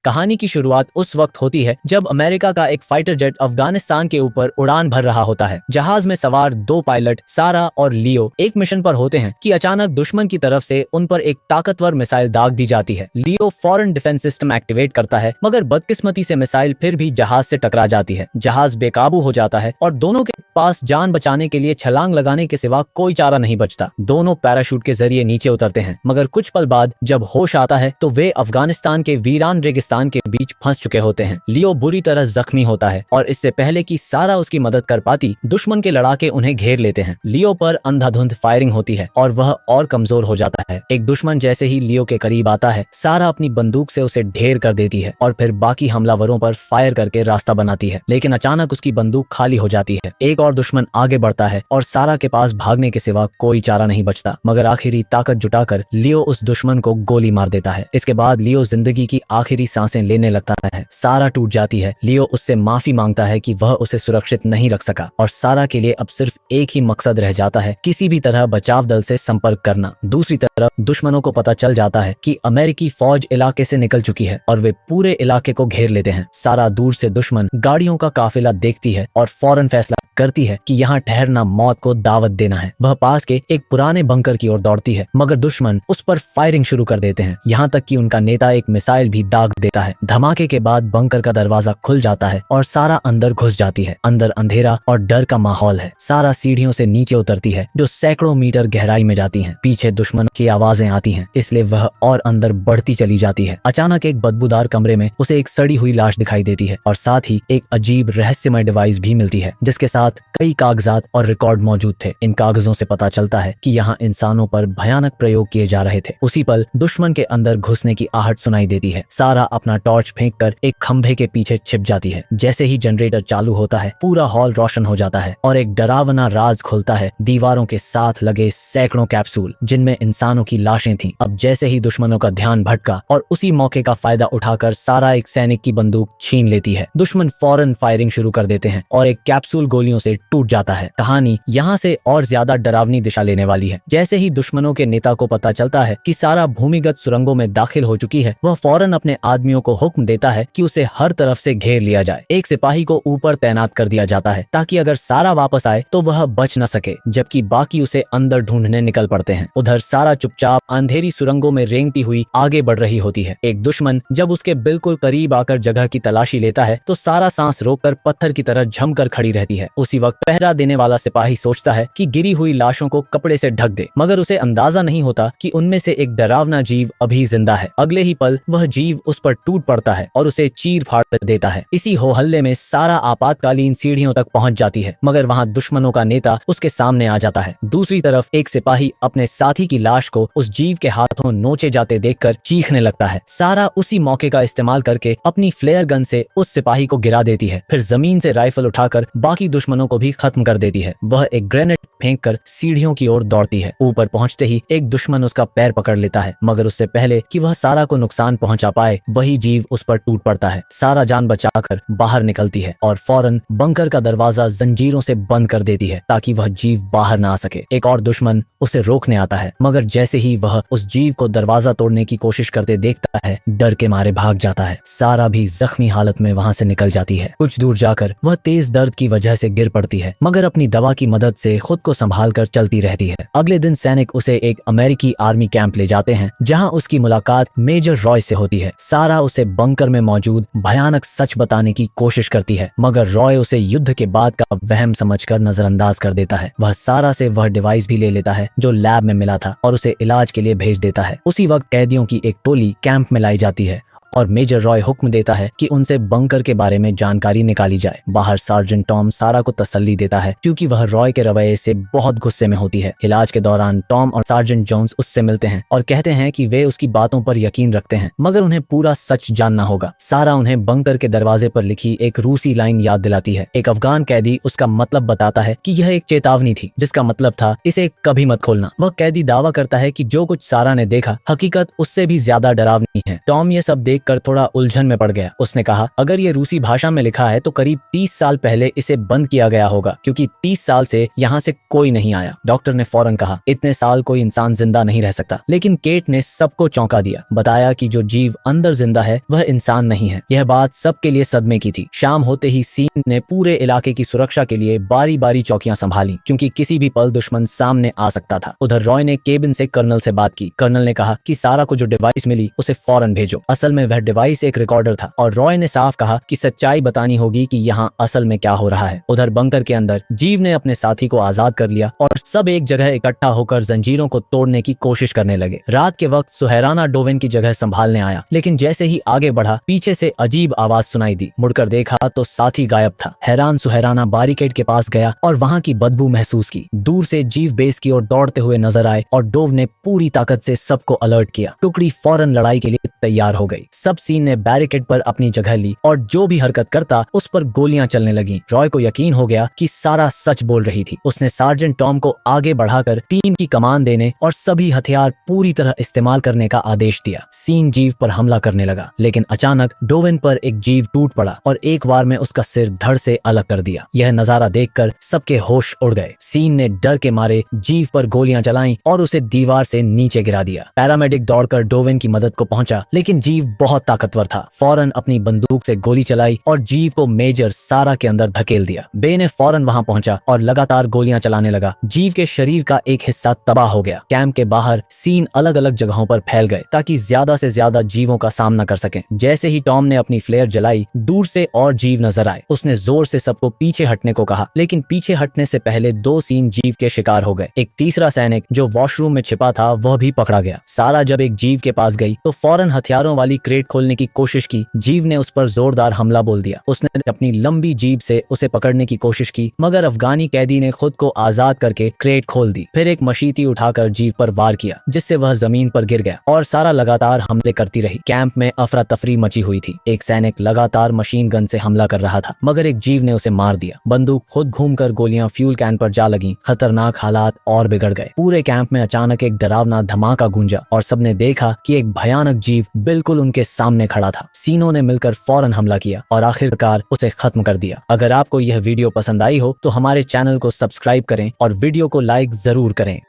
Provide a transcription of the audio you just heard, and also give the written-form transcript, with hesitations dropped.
कहानी की शुरुआत उस वक्त होती है जब अमेरिका का एक फाइटर जेट अफगानिस्तान के ऊपर उड़ान भर रहा होता है। जहाज में सवार दो पायलट सारा और लियो एक मिशन पर होते हैं कि अचानक दुश्मन की तरफ से उन पर एक ताकतवर मिसाइल दाग दी जाती है। लियो फौरन डिफेंस सिस्टम एक्टिवेट करता है, मगर बदकिस्मती से मिसाइल फिर भी जहाज से टकरा जाती है। जहाज बेकाबू हो जाता है और दोनों के पास जान बचाने के लिए छलांग लगाने के सिवा कोई चारा नहीं बचता। दोनों पैराशूट के जरिए नीचे उतरते हैं, मगर कुछ पल बाद जब होश आता है तो वे अफगानिस्तान के वीरान रेगिस्तान के बीच फंस चुके होते हैं। लियो बुरी तरह जख्मी होता है और इससे पहले कि सारा उसकी मदद कर पाती, दुश्मन के लड़ाके उन्हें घेर लेते हैं। लियो पर अंधाधुंध फायरिंग होती है और वह और कमजोर हो जाता है। एक दुश्मन जैसे ही लियो के करीब आता है, सारा अपनी बंदूक से उसे ढेर कर देती है और फिर बाकी हमलावरों पर फायर करके रास्ता बनाती है, लेकिन अचानक उसकी बंदूक खाली हो जाती है। एक और दुश्मन आगे बढ़ता है और सारा के पास भागने के सिवा कोई चारा नहीं बचता, मगर आखिरी ताकत जुटाकर लियो उस दुश्मन को गोली मार देता है। इसके बाद लियो जिंदगी की आखिरी सांसें लेने लगता है। सारा टूट जाती है। लियो उससे माफी मांगता है कि वह उसे सुरक्षित नहीं रख सका और सारा के लिए अब सिर्फ एक ही मकसद रह जाता है, किसी भी तरह बचाव दल से संपर्क करना। दूसरी तरफ दुश्मनों को पता चल जाता है कि अमेरिकी फौज इलाके से निकल चुकी है और वे पूरे इलाके को घेर लेते हैं। सारा दूर से दुश्मन गाड़ियों का काफिला देखती है और फौरन फैसला करती है कि यहाँ ठहरना मौत को दावत देना है। वह पास के एक पुराने बंकर की ओर दौड़ती है, मगर दुश्मन उस पर फायरिंग शुरू कर देते हैं, यहाँ तक कि उनका नेता एक मिसाइल भी दाग देता है। धमाके के बाद बंकर का दरवाजा खुल जाता है और सारा अंदर घुस जाती है। अंदर अंधेरा और डर का माहौल है। सारा सीढ़ियों से नीचे उतरती है जो सैकड़ों मीटर गहराई में जाती हैं। पीछे दुश्मन की आवाजें आती हैं, इसलिए वह और अंदर बढ़ती चली जाती है। अचानक एक बदबूदार कमरे में उसे एक सड़ी हुई लाश दिखाई देती है और साथ ही एक अजीब रहस्यमय डिवाइस भी मिलती है, जिसके साथ कई कागजात और रिकॉर्ड मौजूद थे। इन कागजों से पता चलता है कि यहाँ इंसानों पर भयानक प्रयोग किए जा रहे थे। उसी पल दुश्मन के अंदर घुसने की आहट सुनाई देती है। सारा अपना टॉर्च फेंककर एक खंभे के पीछे छिप जाती है। जैसे ही जनरेटर चालू होता है, पूरा हॉल रोशन हो जाता है और एक डरावना राज खुलता है। दीवारों के साथ लगे सैकड़ों कैप्सूल जिनमें इंसानों की लाशें थीं। अब जैसे ही दुश्मनों का ध्यान भटका और उसी मौके का फायदा उठाकर सारा एक सैनिक की बंदूक छीन लेती है। दुश्मन फौरन फायरिंग शुरू कर देते हैं और एक कैप्सूल गोलियों से टूट जाता है। कहानी यहाँ से और ज्यादा डरावनी दिशा लेने वाली है। जैसे ही दुश्मनों के नेता को पता चलता है कि सारा भूमिगत सुरंगों में दाखिल हो चुकी है, वह फौरन अपने आदमियों को हुक्म देता है कि उसे हर तरफ से घेर लिया जाए। एक सिपाही को ऊपर तैनात कर दिया जाता है ताकि अगर सारा वापस आए तो वह बच न सके, जबकि बाकी उसे अंदर ढूंढने निकल पड़ते हैं। उधर सारा चुपचाप अंधेरी सुरंगों में रेंगती हुई आगे बढ़ रही होती है। एक दुश्मन जब उसके बिल्कुल करीब आकर जगह की तलाशी लेता है तो सारा सांस रोककर पत्थर की तरह झमकर खड़ी रहती है। उसी वक्त पहरा देने वाला सिपाही सोचता है कि गिरी हुई लाशों को कपड़े से ढक दे, मगर उसे अंदाजा नहीं होता कि उनमें से एक डरावना जीव अभी जिंदा है। अगले ही पल वह जीव उस पर टूट पड़ता है और उसे चीर फाड़ देता है। इसी हो हल्ले में सारा आपातकालीन सीढ़ियों तक पहुंच जाती है, मगर वहां दुश्मनों का नेता उसके सामने आ जाता है। दूसरी तरफ एक सिपाही अपने साथी की लाश को उस जीव के हाथों नोचे जाते देखकर चीखने लगता है। सारा उसी मौके का इस्तेमाल करके अपनी फ्लेयर गन से उस सिपाही को गिरा देती है, फिर जमीन से राइफल उठाकर बाकी दुश्मनों को भी खत्म कर देती है। वह एक ग्रेनेड फेंककर सीढ़ियों की ओर दौड़ती है। ऊपर पहुंचते ही एक दुश्मन उसका पैर पकड़ लेता है, मगर उससे पहले कि वह सारा को नुकसान पहुंचा पाए, वही जीव उस पर टूट पड़ता है। सारा जान बचाकर बाहर निकलती है और फौरन बंकर का दरवाजा जंजीरों से बंद कर देती है ताकि वह जीव बाहर ना आ सके। एक और दुश्मन उसे रोकने आता है, मगर जैसे ही वह उस जीव को दरवाजा तोड़ने की कोशिश करते देखता है, डर के मारे भाग जाता है। सारा भी जख्मी हालत में वहां से निकल जाती है। कुछ दूर जाकर वह तेज दर्द की वजह से गिर पड़ती है, मगर अपनी दवा की मदद से खुद को संभाल कर चलती रहती है। अगले दिन सैनिक उसे एक अमेरिकी आर्मी कैंप ले जाते हैं, जहां उसकी मुलाकात मेजर रॉय से होती है। सारा उसे बंकर में मौजूद भयानक सच बताने की कोशिश करती है, मगर रॉय उसे युद्ध के बाद का वहम समझकर नजरअंदाज कर देता है। वह सारा से वह डिवाइस भी ले लेता है जो लैब में मिला था और उसे इलाज के लिए भेज देता है। उसी वक्त कैदियों की एक टोली कैंप में लाई जाती है और मेजर रॉय हुक्म देता है कि उनसे बंकर के बारे में जानकारी निकाली जाए। बाहर सार्जेंट टॉम सारा को तसल्ली देता है क्योंकि वह रॉय के रवैये से बहुत गुस्से में होती है। इलाज के दौरान टॉम और सार्जेंट जोन्स उससे मिलते हैं और कहते हैं कि वे उसकी बातों पर यकीन रखते हैं, मगर उन्हें पूरा सच जानना होगा। सारा उन्हें बंकर के दरवाजे पर लिखी एक रूसी लाइन याद दिलाती है। एक अफगान कैदी उसका मतलब बताता है कि यह एक चेतावनी थी, जिसका मतलब था इसे कभी मत खोलना। वह कैदी दावा करता है कि जो कुछ सारा ने देखा हकीकत उससे भी ज्यादा डरावनी है। टॉम ये सब देख देखकर थोड़ा उलझन में पड़ गया। उसने कहा, अगर ये रूसी भाषा में लिखा है तो करीब 30 साल पहले इसे बंद किया गया होगा, क्योंकि 30 साल से यहाँ से कोई नहीं आया। डॉक्टर ने फौरन कहा, इतने साल कोई इंसान जिंदा नहीं रह सकता। लेकिन केट ने सबको चौंका दिया, बताया कि जो जीव अंदर जिंदा है वह इंसान नहीं है। यह बात सबके लिए सदमे की थी। शाम होते ही सीन ने पूरे इलाके की सुरक्षा के लिए बारी बारी चौकियां संभाली, क्योंकि किसी भी पल दुश्मन सामने आ सकता था। उधर रॉय ने केबिन से कर्नल से बात की। कर्नल ने कहा कि सारा को जो डिवाइस मिली उसे फौरन भेजो। असल में वह डिवाइस एक रिकॉर्डर था और रॉय ने साफ कहा कि सच्चाई बतानी होगी कि यहाँ असल में क्या हो रहा है। उधर बंकर के अंदर जीव ने अपने साथी को आजाद कर लिया और सब एक जगह इकट्ठा होकर जंजीरों को तोड़ने की कोशिश करने लगे। रात के वक्त सुहैराना डोवेन की जगह संभालने आया, लेकिन जैसे ही आगे बढ़ा पीछे से अजीब आवाज सुनाई दी। मुड़कर देखा तो साथी गायब था। हैरान सुहैराना बैरिकेड के पास गया और वहां की बदबू महसूस की। दूर से जीव बेस की ओर दौड़ते हुए नजर आए और डोव ने पूरी ताकत से सबको अलर्ट किया। टुकड़ी फौरन लड़ाई के लिए तैयार हो गई। सब सीन ने बैरिकेड पर अपनी जगह ली और जो भी हरकत करता उस पर गोलियां चलने लगी। रॉय को यकीन हो गया कि सारा सच बोल रही थी। उसने सार्जेंट टॉम को आगे बढ़ाकर टीम की कमान देने और सभी हथियार पूरी तरह इस्तेमाल करने का आदेश दिया। सीन जीव पर हमला करने लगा, लेकिन अचानक डोवेन पर एक जीव टूट पड़ा और एक बार में उसका सिर धड़ से अलग कर दिया। यह नजारा देखकर सबके होश उड़ गए। सीन ने डर के मारे जीव पर गोलियां चलाईं और उसे दीवार से नीचे गिरा दिया। पैरामेडिक दौड़कर डोवेन की मदद को पहुंचा, लेकिन जीव बहुत ताकतवर था। फौरन अपनी बंदूक से गोली चलाई और जीव को मेजर सारा के अंदर धकेल दिया। बे ने फौरन वहां पहुंचा और लगातार गोलियां चलाने लगा। जीव के शरीर का एक हिस्सा तबाह हो गया। कैंप के बाहर सीन अलग अलग जगहों पर फैल गए ताकि ज्यादा से ज्यादा जीवों का सामना कर सकें। जैसे ही टॉम ने अपनी फ्लेयर जलाई, दूर से और जीव नजर आए। उसने जोर से सबको पीछे हटने को कहा, लेकिन पीछे हटने से पहले 2 सीन जीव के शिकार हो गए। एक तीसरा सैनिक जो वॉशरूम में छिपा था वह भी पकड़ा गया। सारा जब एक जीव के पास गई तो फौरन हथियारों वाली क्रेट खोलने की कोशिश की। जीव ने उस पर जोरदार हमला बोल दिया। उसने अपनी लंबी जीभ से उसे पकड़ने की कोशिश की, मगर अफगानी कैदी ने खुद को आजाद करके क्रेट खोल दी। फिर एक मशीती उठाकर जीव पर वार किया, जिससे वह जमीन पर गिर गया और सारा लगातार हमले करती रही। कैंप में अफरा तफरी मची हुई थी। एक सैनिक लगातार मशीन गन से हमला कर रहा था, मगर एक जीव ने उसे मार दिया। बंदूक खुद घूमकर गोलियां फ्यूल कैन पर जा लगी। खतरनाक हालात और बिगड़ गए। पूरे कैंप में अचानक एक डरावना धमाका गूंजा और सबने देखा कि एक भयानक जीव बिल्कुल उनके सामने खड़ा था। सीनों ने मिलकर फौरन हमला किया और आखिरकार उसे खत्म कर दिया। अगर आपको यह वीडियो पसंद आई हो तो हमारे चैनल को सब्सक्राइब करें और वीडियो को लाइक जरूर करें।